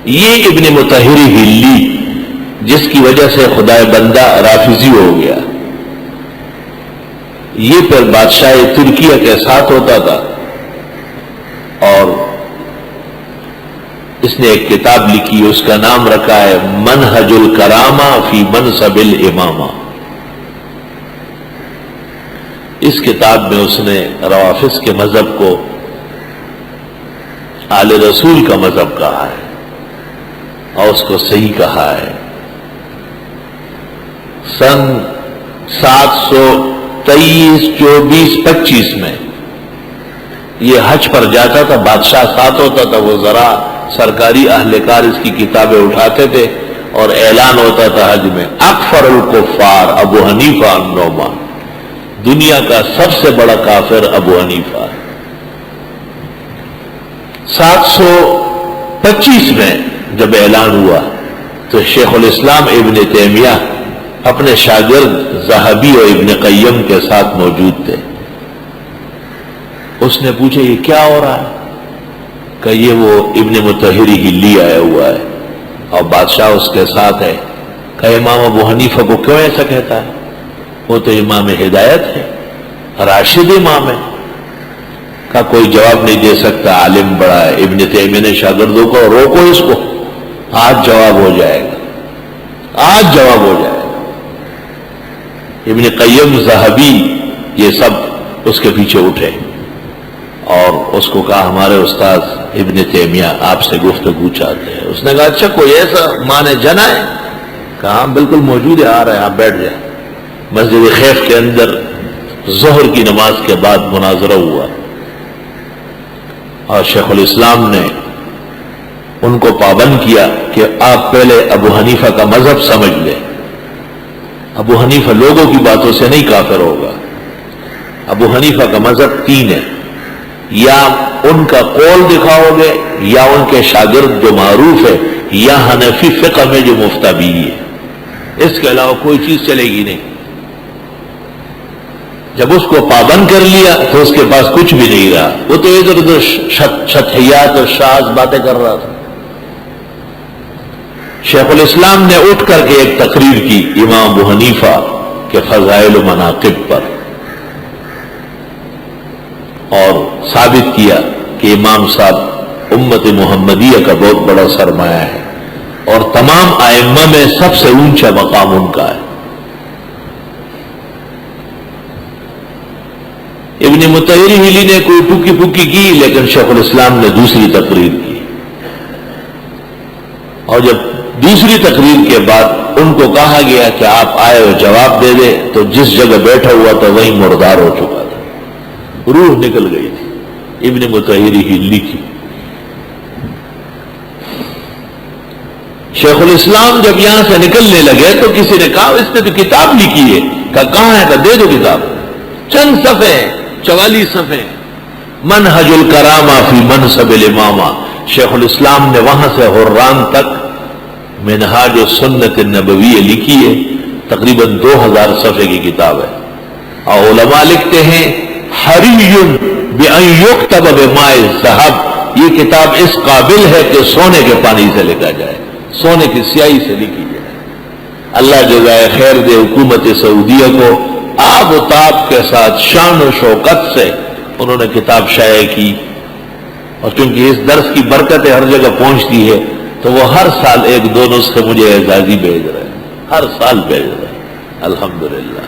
یہ ابن مطہری ہلی جس کی وجہ سے خدائے بندہ رافضی ہو گیا، یہ پھر بادشاہ ترکیہ کے ساتھ ہوتا تھا، اور اس نے ایک کتاب لکھی، اس کا نام رکھا ہے منہج الکرامہ فی منصب الامامہ۔ اس کتاب میں اس نے روافض کے مذہب کو آل رسول کا مذہب کہا ہے اور اس کو صحیح کہا ہے۔ سن 723، 24، 25 میں یہ حج پر جاتا تھا، بادشاہ ساتھ ہوتا تھا، وہ ذرا سرکاری اہلکار اس کی کتابیں اٹھاتے تھے اور اعلان ہوتا تھا حج میں، اکفر الکفار ابو حنیفہ النعمان، دنیا کا سب سے بڑا کافر ابو حنیفہ۔ 725 میں جب اعلان ہوا تو شیخ الاسلام ابن تیمیہ اپنے شاگرد ذہبی اور ابن قیم کے ساتھ موجود تھے۔ اس نے پوچھا یہ کیا ہو رہا ہے؟ کہ یہ وہ ابن مطہری ہلی آیا ہوا ہے اور بادشاہ اس کے ساتھ ہے۔ کہ امام ابو حنیفہ کو کیوں ایسا کہتا ہے؟ وہ تو امام ہدایت ہے، راشد امام ہے۔ کا کوئی جواب نہیں دے سکتا، عالم بڑا ہے۔ ابن تیمیہ نے شاگردوں کو روکو، اس کو آج جواب ہو جائے گا، آج جواب ہو جائے گا۔ ابن قیم، ذہبی، یہ سب اس کے پیچھے اٹھے اور اس کو کہا ہمارے استاد ابن تیمیہ آپ سے گفتگو چاہتے ہیں۔ اس نے کہا اچھا کوئی ایسا مانے جنا ہے؟ کہا بالکل موجود ہے، آ رہے ہیں، آپ بیٹھ جائیں۔ مسجد خیف کے اندر ظہر کی نماز کے بعد مناظرہ ہوا اور شیخ الاسلام نے ان کو پابند کیا کہ آپ پہلے ابو حنیفہ کا مذہب سمجھ لیں۔ ابو حنیفہ لوگوں کی باتوں سے نہیں کافر ہوگا۔ ابو حنیفہ کا مذہب 3 ہے، یا ان کا قول دکھاؤ گے، یا ان کے شاگرد جو معروف ہے، یا حنفی فقہ میں جو مفتابی ہے، اس کے علاوہ کوئی چیز چلے گی نہیں۔ جب اس کو پابند کر لیا تو اس کے پاس کچھ بھی نہیں رہا، وہ تو ادھر ادھر شطحیات اور شاذ باتیں کر رہا تھا۔ شیخ الاسلام نے اٹھ کر کے ایک تقریر کی امام ابو حنیفہ کے فضائل و مناقب پر، اور ثابت کیا کہ امام صاحب امت محمدیہ کا بہت بڑا سرمایہ ہے اور تمام ائمہ میں سب سے اونچا مقام ان کا ہے۔ ابن مطہری ہلی نے کوئی ٹوکی پھوکی کی، لیکن شیخ الاسلام نے دوسری تقریر کی، اور جب دوسری تقریر کے بعد ان کو کہا گیا کہ آپ آئے اور جواب دے دیں، تو جس جگہ بیٹھا ہوا تھا وہیں مردار ہو چکا تھا، روح نکل گئی تھی ابن مطہری ہلی کی۔ شیخ الاسلام جب یہاں سے نکلنے لگے تو کسی نے کہا اس نے تو کتاب لکھی ہے، کہاں ہے؟ کہ دے دو کتاب، چند صفحے، 44 صفحے، منہج الکرامہ فی منصب الامامہ۔ شیخ الاسلام نے وہاں سے حران تک منہاج السنت النبویہ لکھی ہے، تقریباً 2000 صفحے کی کتاب ہے، اور علماء لکھتے ہیں حری بأن یکتب بماء الذہب، یہ کتاب اس قابل ہے کہ سونے کے پانی سے لکھا جائے، سونے کی سیاہی سے لکھی جائے۔ اللہ جزائے خیر دے حکومت سعودیہ کو، آب و تاب کے ساتھ شان و شوکت سے انہوں نے کتاب شائع کی، اور چونکہ اس درس کی برکتیں ہر جگہ پہنچتی ہے تو وہ ہر سال 1-2 نسخے مجھے اعزازی بھیج رہے ہیں، ہر سال بھیج رہے ہیں، الحمدللہ۔